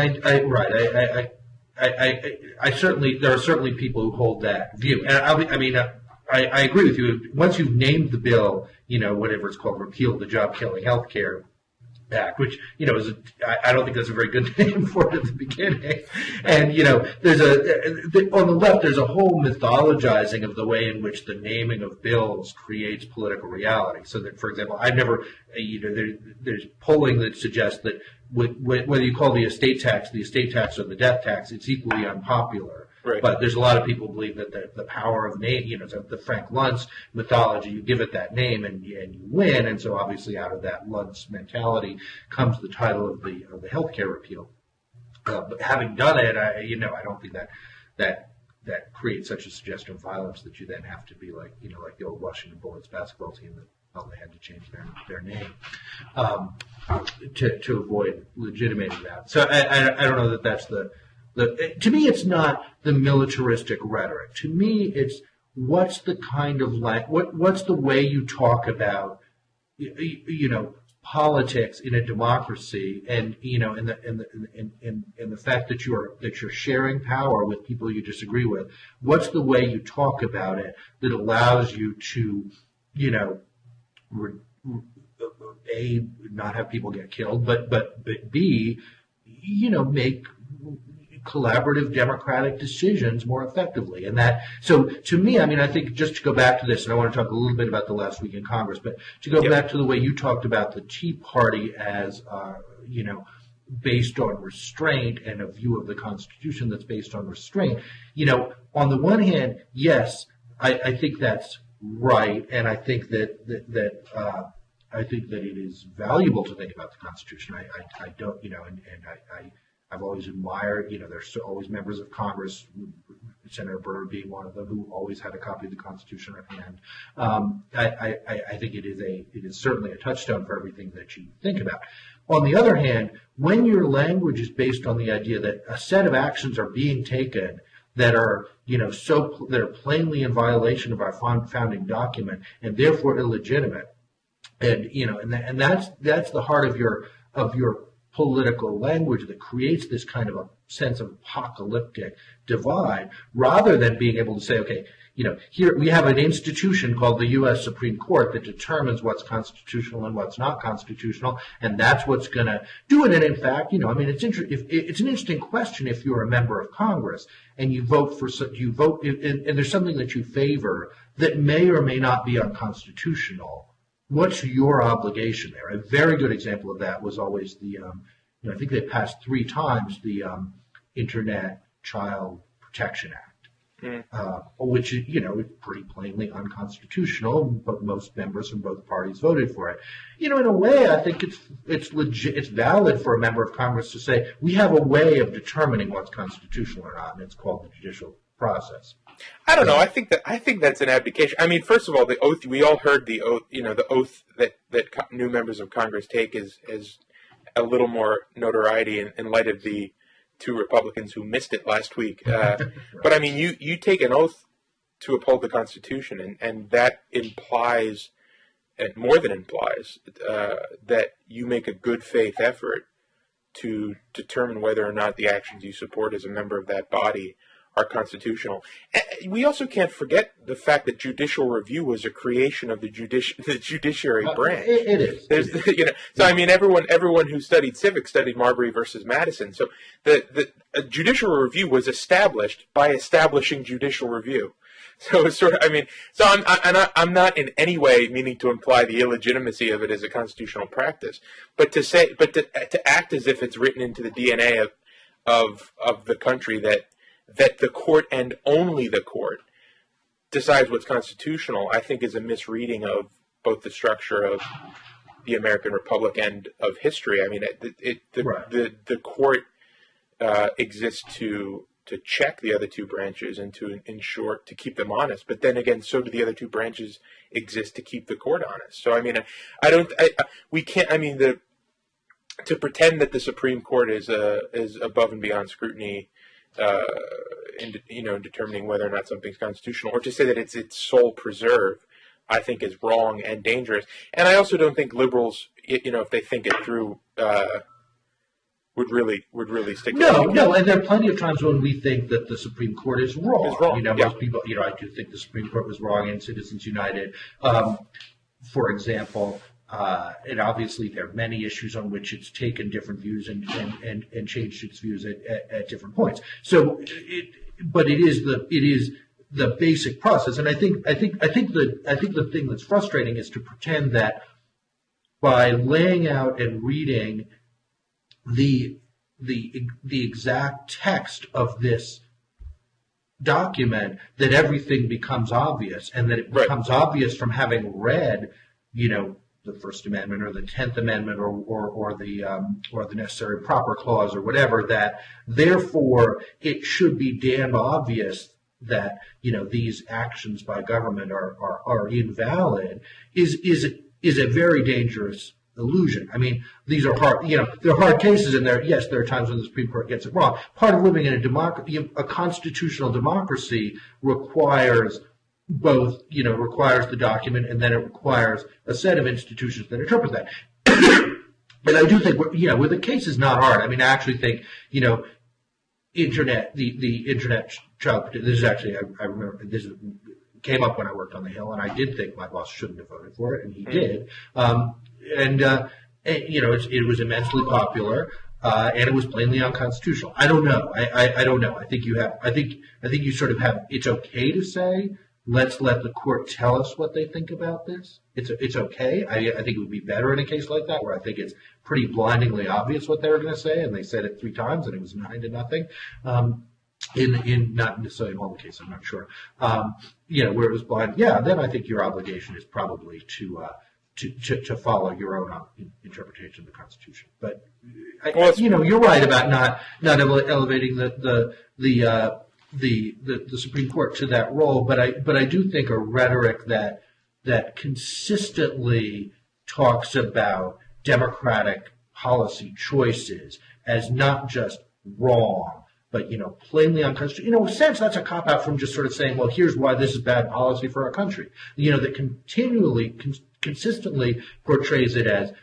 I certainly, there are certainly people who hold that view, and I agree with you. Once you've named the bill, whatever it's called, repeal the job-killing healthcare Act, which I don't think that's a very good name for it at the beginning. And there's on the left there's a whole mythologizing of the way in which the naming of bills creates political reality. So that, for example, I've never there's polling that suggests that whether you call the estate tax or the death tax, it's equally unpopular. Right. But there's a lot of people who believe that the power of name, the Frank Luntz mythology, you give it that name and you win. And so obviously out of that Luntz mentality comes the title of the healthcare repeal. But having done it, I don't think that creates such a suggestion of violence that you then have to be like the old Washington Bullets basketball team that they had to change their name to avoid legitimating that. So I don't know that that's to me, it's not the militaristic rhetoric. To me, it's what's the kind of what's the way you talk about, politics in a democracy, and in the fact that you're sharing power with people you disagree with. What's the way you talk about it that allows you to, A, not have people get killed, but B, collaborative democratic decisions more effectively. And that, so to me, I mean, I think just to go back to this, and I want to talk a little bit about the last week in Congress, but to go back to the way you talked about the Tea Party as, based on restraint and a view of the Constitution that's based on restraint. On the one hand, yes, I think that's right, and I think that I think that it is valuable to think about the Constitution. I don't, I've always admired, there's always members of Congress, Senator Byrd being one of them, who always had a copy of the Constitution at hand. I think it is certainly a touchstone for everything that you think about. On the other hand, when your language is based on the idea that a set of actions are being taken that are, that are plainly in violation of our founding document and therefore illegitimate, and that's the heart of your political language that creates this kind of a sense of apocalyptic divide, rather than being able to say, okay, here we have an institution called the U.S. Supreme Court that determines what's constitutional and what's not constitutional, and that's what's going to do it. And in fact, it's an interesting question if you're a member of Congress and you vote and there's something that you favor that may or may not be unconstitutional. What's your obligation there? A very good example of that was always I think they passed 3 times the Internet Child Protection Act. Which is, pretty plainly unconstitutional, but most members from both parties voted for it. In a way, I think it's legit. It's valid for a member of Congress to say we have a way of determining what's constitutional or not, and it's called the judicial process. I don't know. I think that's an abdication. I mean, first of all, the oath. We all heard the oath. The oath that new members of Congress take is a little more notoriety in light of the 2 Republicans who missed it last week. But I mean, you take an oath to uphold the Constitution, and that implies, and more than implies, that you make a good faith effort to determine whether or not the actions you support as a member of that body are constitutional. And we also can't forget the fact that judicial review was a creation of the judiciary branch. It is. So I mean, everyone who studied civics studied Marbury versus Madison. So the judicial review was established by establishing judicial review. So it's sort of, I'm not in any way meaning to imply the illegitimacy of it as a constitutional practice, but to act as if it's written into the DNA of the country that the court and only the court decides what's constitutional, I think is a misreading of both the structure of the American Republic and of history. I mean, the court exists to check the other 2 branches and to ensure, to keep them honest. But then again, so do the other 2 branches exist to keep the court honest. So I mean, we can't. I mean, to pretend that the Supreme Court is above and beyond scrutiny. In determining whether or not something's constitutional, or to say that it's its sole preserve, I think is wrong and dangerous. And I also don't think liberals, if they think it through, would really stick to it. No, and there are plenty of times when we think that the Supreme Court is wrong. Most people, I do think the Supreme Court was wrong in Citizens United. For example, and obviously there are many issues on which it's taken different views and changed its views at different points. So, but it is the basic process, and I think the thing that's frustrating is to pretend that by laying out and reading the exact text of this document that everything becomes obvious, and that it becomes obvious from having read, the First Amendment or the 10th Amendment or the necessary proper clause or whatever, that therefore it should be damn obvious that these actions by government are invalid is a very dangerous illusion. I mean, these are hard, there are hard cases in there. Yes, there are times when the Supreme Court gets it wrong. Part of living in a democracy, a constitutional democracy, requires both, requires the document, and then it requires a set of institutions that interpret that. And I do think, where the case is not hard. I mean, I actually think, Internet, the Internet Child, this is actually, I remember, this came up when I worked on the Hill, and I did think my boss shouldn't have voted for it, and he did. It was immensely popular. and it was plainly unconstitutional. I don't know. I don't know. I think you sort of have. It's okay to say, let's let the court tell us what they think about this. It's okay. I think it would be better in a case like that, where I think it's pretty blindingly obvious what they were going to say, and they said it 3 times, and it was 9-0. In not necessarily in one case, I'm not sure. Where it was blind. Yeah, then I think your obligation is probably to follow your own interpretation of the Constitution. But you're right about not elevating the Supreme Court to that role. But I do think a rhetoric that consistently talks about democratic policy choices as not just wrong, but plainly unconstitutional. In a sense, that's a cop out from just sort of saying, well, here's why this is bad policy for our country. That continually, consistently portrays it as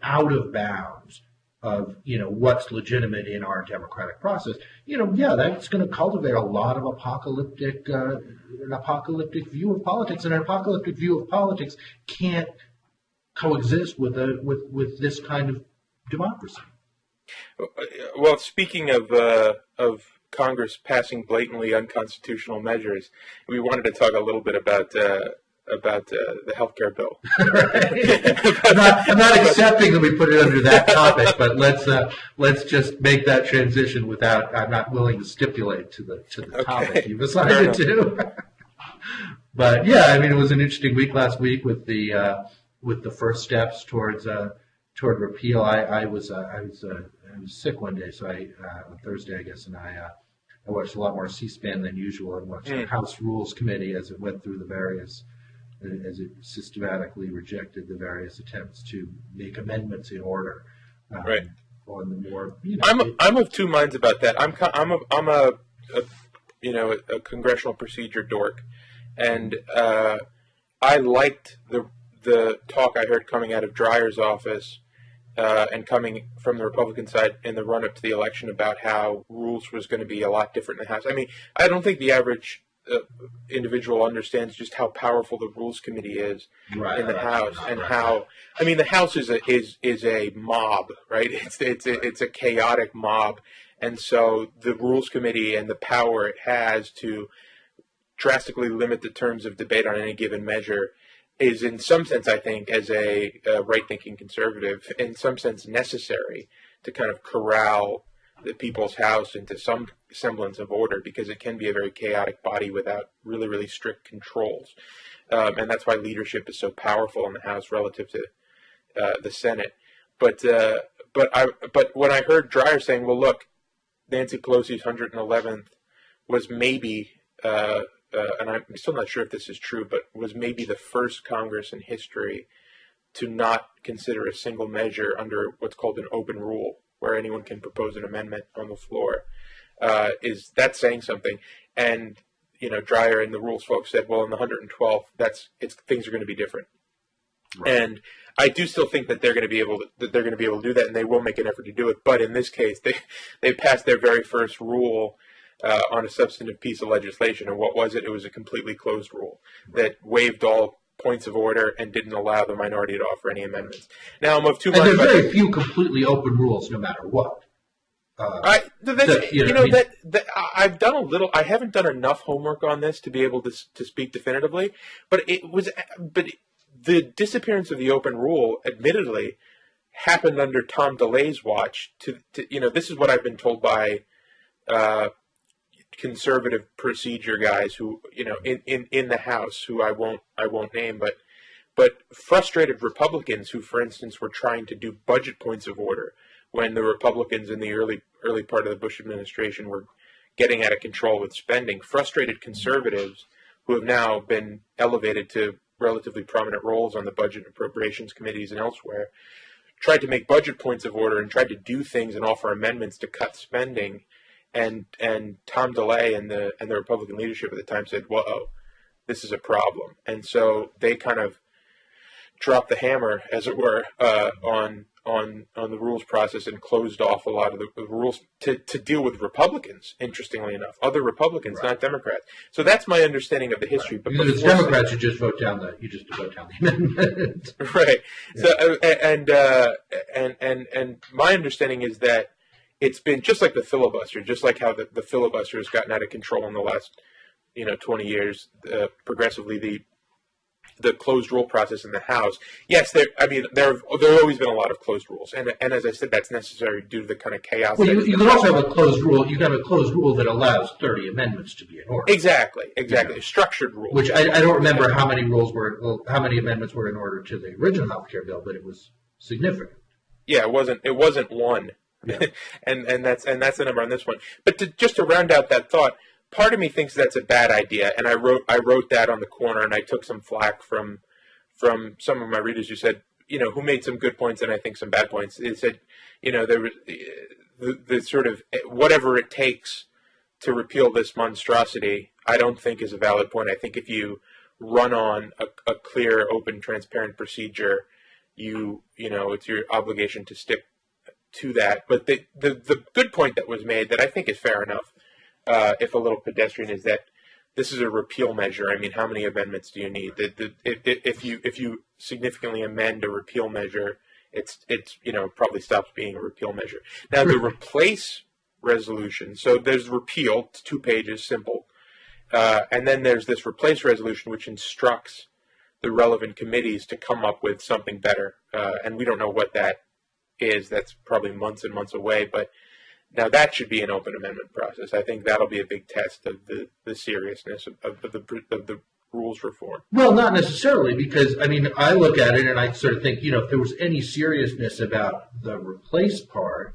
out of bounds of what's legitimate in our democratic process. That's going to cultivate a lot of an apocalyptic view of politics, and an apocalyptic view of politics can't coexist with this kind of democracy. Well, speaking of Congress passing blatantly unconstitutional measures, we wanted to talk a little bit about the healthcare bill. I'm not accepting that we put it under that topic, but let's just make that transition without. I'm not willing to stipulate to the topic you've decided to. But yeah, I mean, it was an interesting week last week with the first steps toward repeal. I was sick one day, so on Thursday, I guess, and I watched a lot more C-SPAN than usual, and watched the House Rules Committee as it went through as it systematically rejected the various attempts to make amendments in order. Right. On the more, I'm of two minds about that. I'm a congressional procedure dork, and I liked the talk I heard coming out of Dreyer's office. And coming from the Republican side in the run-up to the election about how rules was going to be a lot different in the House. I mean, I don't think the average individual understands just how powerful the Rules Committee is in the House, and how the House is a mob, right? It's a chaotic mob, and so the Rules Committee and the power it has to drastically limit the terms of debate on any given measure is in some sense, I think, as a right-thinking conservative, in some sense necessary to kind of corral the people's house into some semblance of order, because it can be a very chaotic body without really, really strict controls. And that's why leadership is so powerful in the House relative to the Senate. But when I heard Dreyer saying, well, look, Nancy Pelosi's 111th was maybe and I'm still not sure if this is true, but was maybe the first Congress in history to not consider a single measure under what's called an open rule, where anyone can propose an amendment on the floor. Is that saying something? And Dreyer and the rules folks said, well, in the 112th, things are going to be different. Right. And I do still think that they're going to be able to do that, and they will make an effort to do it. But in this case, they passed their very first rule on a substantive piece of legislation. And what was it? It was a completely closed rule that waived all points of order and didn't allow the minority to offer any amendments. Now, I'm of two minds. And there's very few completely open rules, no matter what. I've done a little. I haven't done enough homework on this to be able to speak definitively. But the disappearance of the open rule, admittedly, happened under Tom DeLay's watch. This is what I've been told by conservative procedure guys who, in the House, who I won't name, but frustrated Republicans who, for instance, were trying to do budget points of order when the Republicans in the early part of the Bush administration were getting out of control with spending. Frustrated conservatives who have now been elevated to relatively prominent roles on the budget and appropriations committees and elsewhere tried to make budget points of order and tried to do things and offer amendments to cut spending. And Tom DeLay and the Republican leadership at the time said, "Whoa, this is a problem." And so they kind of dropped the hammer, as it were, on the rules process and closed off a lot of the rules to deal with Republicans. Interestingly enough, other Republicans, not Democrats. So that's my understanding of the history. But because it's Democrats, you just vote down the amendment. Right. So and my understanding is that it's been just like the filibuster, just like how the filibuster has gotten out of control in the last 20 years. Progressively, the closed rule process in the House. Yes, there have always been a lot of closed rules, and as I said, that's necessary due to the kind of chaos. Well, you can also have a closed rule. You can have a closed rule that allows 30 amendments to be in order. Exactly, a structured rule. Which I don't remember how many amendments were in order to the original healthcare bill, but it was significant. Yeah, it wasn't one, yeah. and that's the number on this one. But just to round out that thought. Part of me thinks that's a bad idea, and I wrote that on the corner, and I took some flack from some of my readers who said, who made some good points and I think some bad points. They said, there was the sort of whatever it takes to repeal this monstrosity, I don't think is a valid point. I think if you run on a clear, open, transparent procedure, it's your obligation to stick to that. But the good point that was made that I think is fair enough, if a little pedestrian, is that this is a repeal measure. I mean, how many amendments do you need? If you significantly amend a repeal measure, it's probably stops being a repeal measure. Now the replace resolution. So there's repeal, it's 2 pages, simple, and then there's this replace resolution, which instructs the relevant committees to come up with something better, and we don't know what that is. That's probably months and months away, but. Now that should be an open amendment process. I think that'll be a big test of the seriousness of the rules reform. Well, not necessarily, because I look at it and I sort of think, if there was any seriousness about the replace part,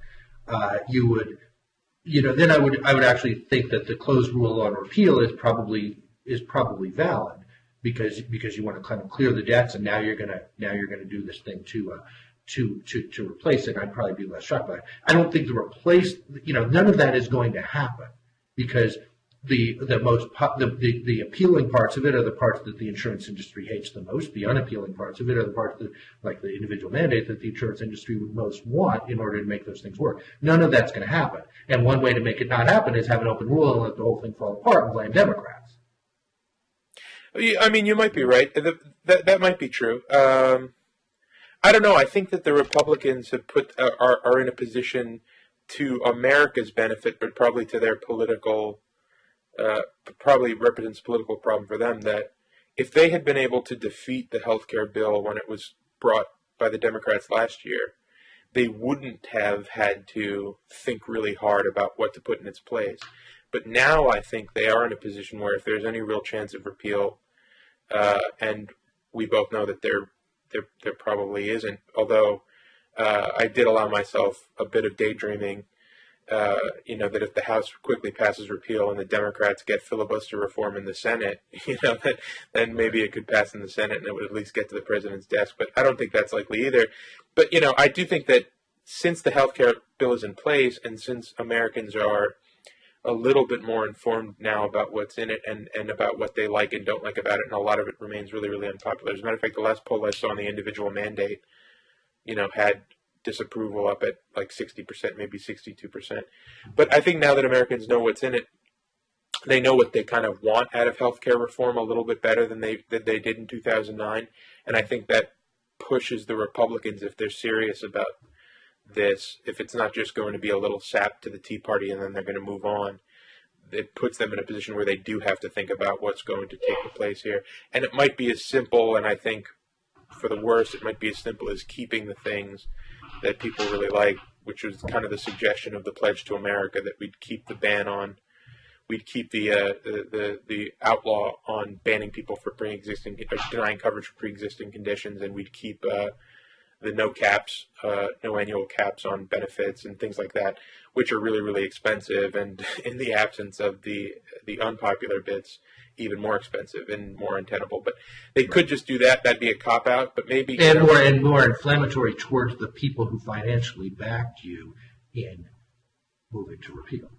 you would, then I would actually think that the closed rule on repeal is probably valid, because you want to kind of clear the decks, and now you're gonna do this thing to replace it. I'd probably be less shocked by it. I don't think none of that is going to happen, because the appealing parts of it are the parts that the insurance industry hates the most. The unappealing parts of it are the parts that, like the individual mandate, that the insurance industry would most want in order to make those things work. None of that's going to happen. And one way to make it not happen is have an open rule and let the whole thing fall apart and blame Democrats. You might be right. That might be true. I don't know. I think that the Republicans have are in a position to America's benefit, but probably to their political, probably represents a political problem for them, that if they had been able to defeat the healthcare bill when it was brought by the Democrats last year, they wouldn't have had to think really hard about what to put in its place. But now I think they are in a position where if there's any real chance of repeal, and we both know that there probably isn't, although I did allow myself a bit of daydreaming, that if the House quickly passes repeal and the Democrats get filibuster reform in the Senate, then maybe it could pass in the Senate and it would at least get to the president's desk. But I don't think that's likely either. But, I do think that since the health care bill is in place, and since Americans are a little bit more informed now about what's in it and about what they like and don't like about it, and a lot of it remains really, really unpopular. As a matter of fact, the last poll I saw on the individual mandate, had disapproval up at like 60%, maybe 62%. But I think now that Americans know what's in it, they know what they kind of want out of healthcare reform a little bit better than they did in 2009. And I think that pushes the Republicans, if they're serious about this, if it's not just going to be a little sap to the Tea Party and then they're going to move on, it puts them in a position where they do have to think about what's going to take place here. And it might be as simple, and I think for the worst, it might be as simple as keeping the things that people really like, which was kind of the suggestion of the Pledge to America, that we'd keep the ban on, we'd keep the outlaw on banning people for pre-existing, denying coverage for pre-existing conditions, and we'd keep the no annual caps on benefits and things like that, which are really, really expensive, and in the absence of the unpopular bits, even more expensive and more untenable. But they could just do that. That'd be a cop-out, but maybe... And more inflammatory towards the people who financially backed you in moving to repeal.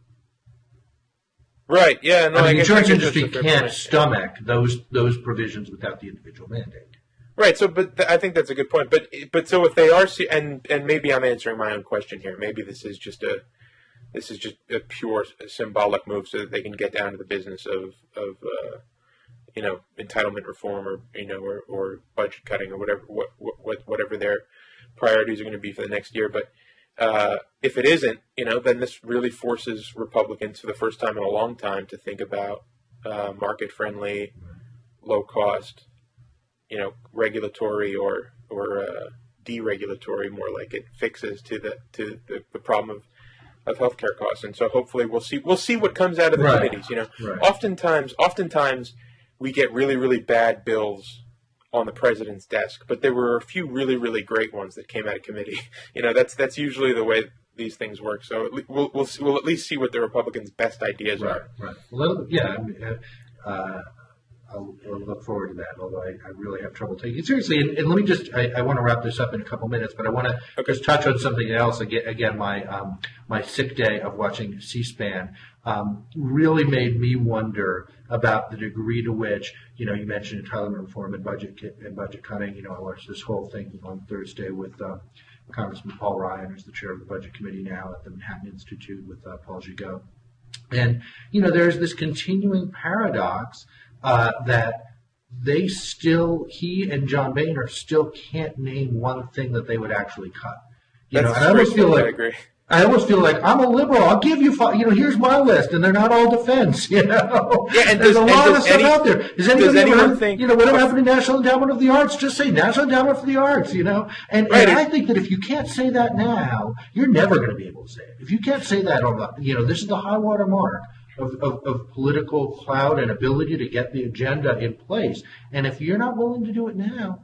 Right, yeah. No, the insurance industry can't stomach those provisions without the individual mandate. Right. So, but I think that's a good point. But so if they are, and maybe I'm answering my own question here. Maybe this is just a pure symbolic move so that they can get down to the business of entitlement reform, or budget cutting, or whatever their priorities are going to be for the next year. But if it isn't, then this really forces Republicans for the first time in a long time to think about market-friendly, low-cost, regulatory or deregulatory, more like it, fixes to the problem of healthcare costs. And so hopefully we'll see what comes out of the committees. Right. Oftentimes we get really, really bad bills on the president's desk, but there were a few really, really great ones that came out of committee. That's usually the way these things work. So we'll at least see what the Republicans' best ideas are. Right. Well, yeah. I'll look forward to that, although I really have trouble taking it seriously. And let me just, I want to wrap this up in a couple minutes, but I want to just touch on something else. Again, my sick day of watching C-SPAN really made me wonder about the degree to which, you mentioned entitlement reform and budget cutting. I watched this whole thing on Thursday with Congressman Paul Ryan, who's the chair of the Budget Committee now at the Manhattan Institute, with Paul Gigot. And, there's this continuing paradox that he and John Boehner still can't name one thing that they would actually cut. And I almost feel like, I'm a liberal. I'll give you here's my list, and they're not all defense. Yeah, and there's a lot of stuff out there. Does anyone think? Whatever happened to National Endowment of the Arts? Just say National Endowment for the Arts. And I think that if you can't say that now, you're never going to be able to say it. If you can't say that on the, this is the high water mark of political clout and ability to get the agenda in place. And if you're not willing to do it now,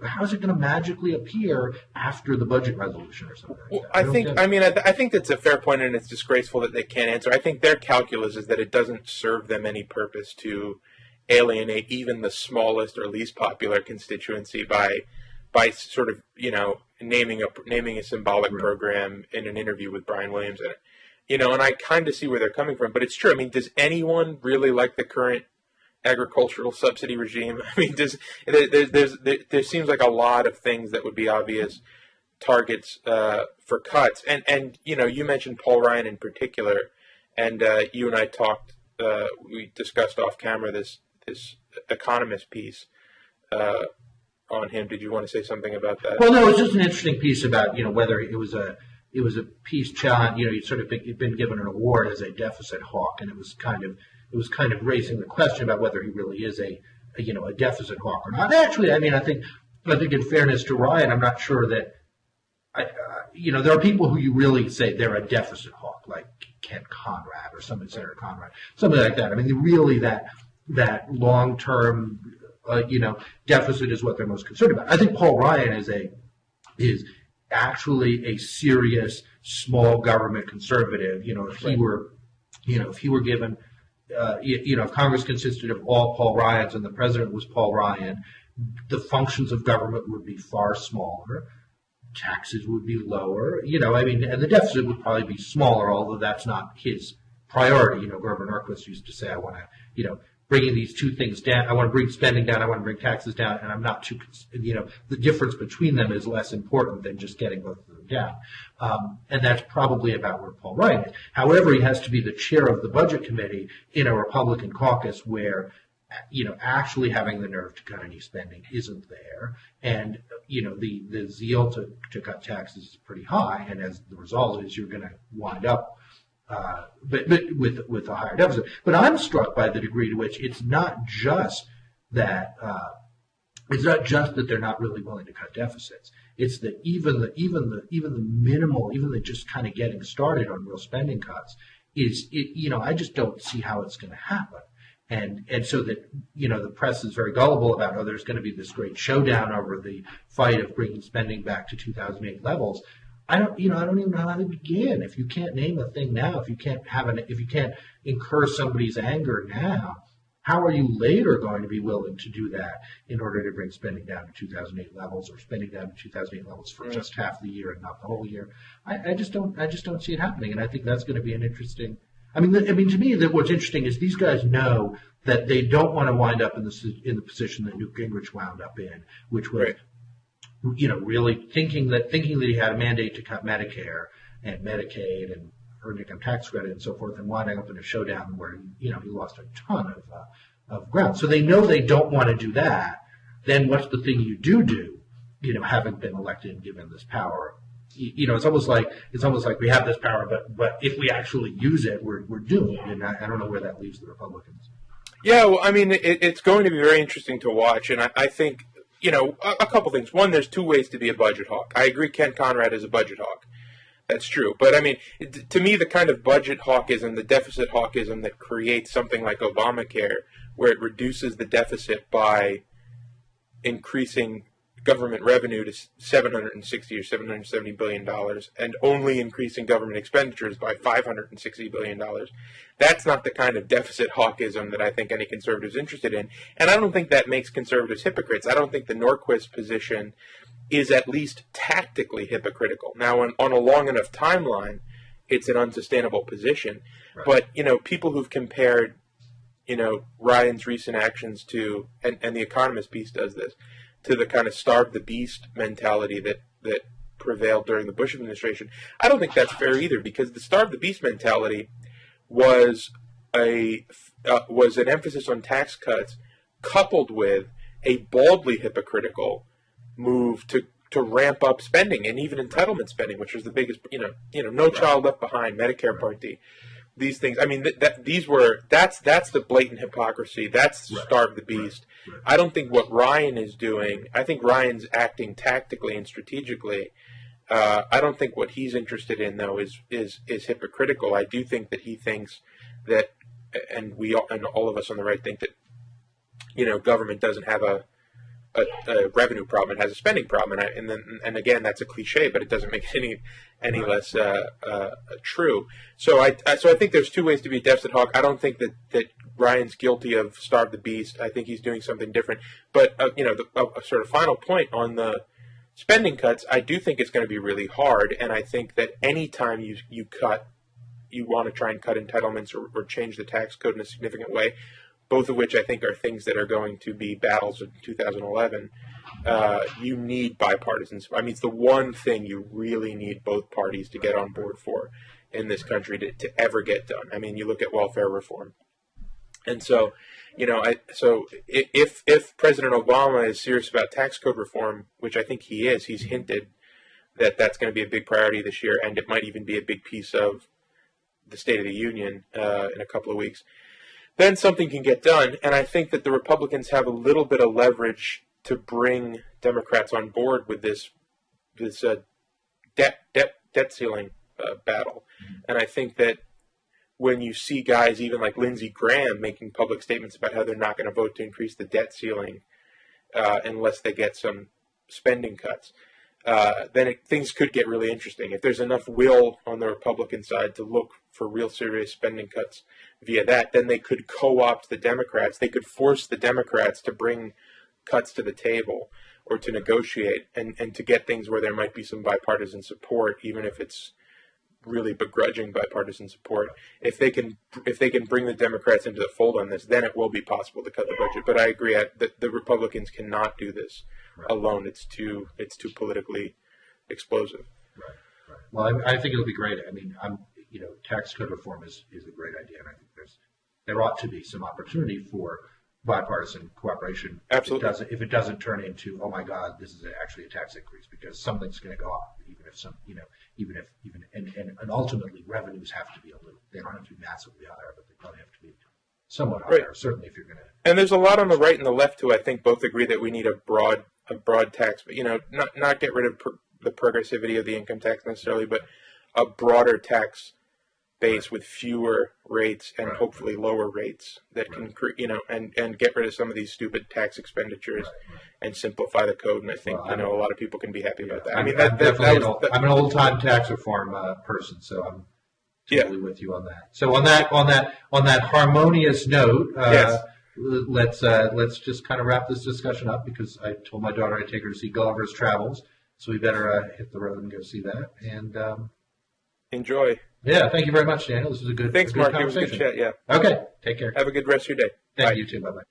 how's it going to magically appear after the budget resolution or something like that? I think that's a fair point, and it's disgraceful that they can't answer. I think their calculus is that it doesn't serve them any purpose to alienate even the smallest or least popular constituency by sort of, naming a symbolic program in an interview with Brian Williams in it. And I kind of see where they're coming from, but it's true. Does anyone really like the current agricultural subsidy regime? There seems like a lot of things that would be obvious targets for cuts. And you mentioned Paul Ryan in particular, and you and I talked. We discussed off camera this Economist piece on him. Did you want to say something about that? Well, no, it was just an interesting piece about whether it was a piece, John. You'd sort of been given an award as a deficit hawk, and it was kind of raising the question about whether he really is a deficit hawk or not. Actually, I think in fairness to Ryan, I'm not sure that there are people who you really say they're a deficit hawk, like Kent Conrad or Senator Conrad, something like that. Really that long-term deficit is what they're most concerned about. I think Paul Ryan is actually a serious small government conservative. If he were given, if Congress consisted of all Paul Ryans and the president was Paul Ryan, the functions of government would be far smaller, taxes would be lower, and the deficit would probably be smaller, although that's not his priority. Grover Norquist used to say, I want to, bringing these two things down. I want to bring spending down. I want to bring taxes down, and I'm not too. The difference between them is less important than just getting both of them down. And that's probably about where Paul Ryan is. However, he has to be the chair of the Budget Committee in a Republican caucus where, actually having the nerve to cut any spending isn't there, and the zeal to cut taxes is pretty high, and as the result is, you're going to wind up. But with a higher deficit. But I'm struck by the degree to which it's not just that they're not really willing to cut deficits. It's that even the minimal, even the just kind of getting started on real spending cuts I just don't see how it's going to happen. And so that the press is very gullible about there's going to be this great showdown over the fight of bringing spending back to 2008 levels. I don't even know how to begin. If you can't name a thing now, if you can't incur somebody's anger now, how are you later going to be willing to do that in order to bring spending down to 2008 levels, or spending down to 2008 levels for just half the year and not the whole year? I just don't see it happening, and I think that's going to be an interesting. I mean, to me, that what's interesting is these guys know that they don't want to wind up in the position that Newt Gingrich wound up in, which was, really thinking that he had a mandate to cut Medicare and Medicaid and earned income tax credit and so forth, and winding up in a showdown where he lost a ton of ground. So they know they don't want to do that. Then what's the thing you do? Having been elected and given this power. It's almost like we have this power, but if we actually use it, we're doomed. And I don't know where that leaves the Republicans. Yeah, well, I mean, it's going to be very interesting to watch, and I think, a couple things. One, there's two ways to be a budget hawk. I agree Ken Conrad is a budget hawk. That's true. But, I mean, to me, the kind of budget hawkism, the deficit hawkism that creates something like Obamacare, where it reduces the deficit by increasing government revenue to $760 or $770 billion and only increasing government expenditures by $560 billion. That's not the kind of deficit hawkism that I think any conservative is interested in. And I don't think that makes conservatives hypocrites. I don't think the Norquist position is at least tactically hypocritical. Now, on a long enough timeline, it's an unsustainable position. Right. But, people who've compared, Ryan's recent actions to, and the Economist piece does this, to the kind of starve the beast mentality that prevailed during the Bush administration. I don't think that's fair either, because the starve the beast mentality was an emphasis on tax cuts coupled with a baldly hypocritical move to ramp up spending and even entitlement spending, which was the biggest, No Child Left Behind, Medicare Part D. These things, I mean, that's the blatant hypocrisy. That's starve the beast. Right. I don't think what Ryan is doing, I think Ryan's acting tactically and strategically. I don't think what he's interested in, though, is hypocritical. I do think that he thinks that, and all of us on the right think that, government doesn't have a revenue problem; it has a spending problem, and again, that's a cliche, but it doesn't make it any less true. So I think there's two ways to be a deficit hawk. I don't think that Ryan's guilty of starve the beast. I think he's doing something different. But a sort of final point on the spending cuts, I do think it's going to be really hard, and I think that any time you want to try and cut entitlements or change the tax code in a significant way, both of which I think are things that are going to be battles in 2011, you need bipartisan support. I mean, it's the one thing you really need both parties to get on board for in this country to ever get done. I mean, you look at welfare reform. And so, if President Obama is serious about tax code reform, which I think he is, he's hinted that that's going to be a big priority this year, and it might even be a big piece of the State of the Union in a couple of weeks, then something can get done. And I think that the Republicans have a little bit of leverage to bring Democrats on board with this debt ceiling battle. And I think that when you see guys even like Lindsey Graham making public statements about how they're not going to vote to increase the debt ceiling unless they get some spending cuts, then things could get really interesting. If there's enough will on the Republican side to look for real serious spending cuts via that, then they could co-opt the Democrats. They could force the Democrats to bring cuts to the table or to negotiate and to get things where there might be some bipartisan support, even if it's really begrudging bipartisan support. If they can bring the Democrats into the fold on this, then it will be possible to cut the budget. But I agree that the Republicans cannot do this alone. It's too politically explosive. Right. Well, I think it'll be great. I mean, tax code reform is a great idea, and I think there ought to be some opportunity for bipartisan cooperation. Absolutely. If it doesn't turn into, oh my God, this is actually a tax increase, because something's going to go up, and ultimately revenues have to be they don't have to be massively higher, but they probably have to be somewhat higher. Right. Certainly, if you're going to. And there's a lot on the right and the left who I think both agree that we need a broad tax, but not get rid of the progressivity of the income tax necessarily, but a broader tax base with fewer rates and hopefully lower rates that can, and get rid of some of these stupid tax expenditures and simplify the code. And I think, a lot of people can be happy about that. I'm an old-time tax reform person, so I'm totally with you on that. So on that harmonious note, yes. Let's just kind of wrap this discussion up, because I told my daughter I'd take her to see Gulliver's Travels, so we better hit the road and go see that. And enjoy. Yeah, thank you very much, Daniel. This was a good, Thanks, a good Mark. It was a good conversation. chat. Yeah. Okay, take care. Have a good rest of your day. Thank Bye. you too. Bye bye.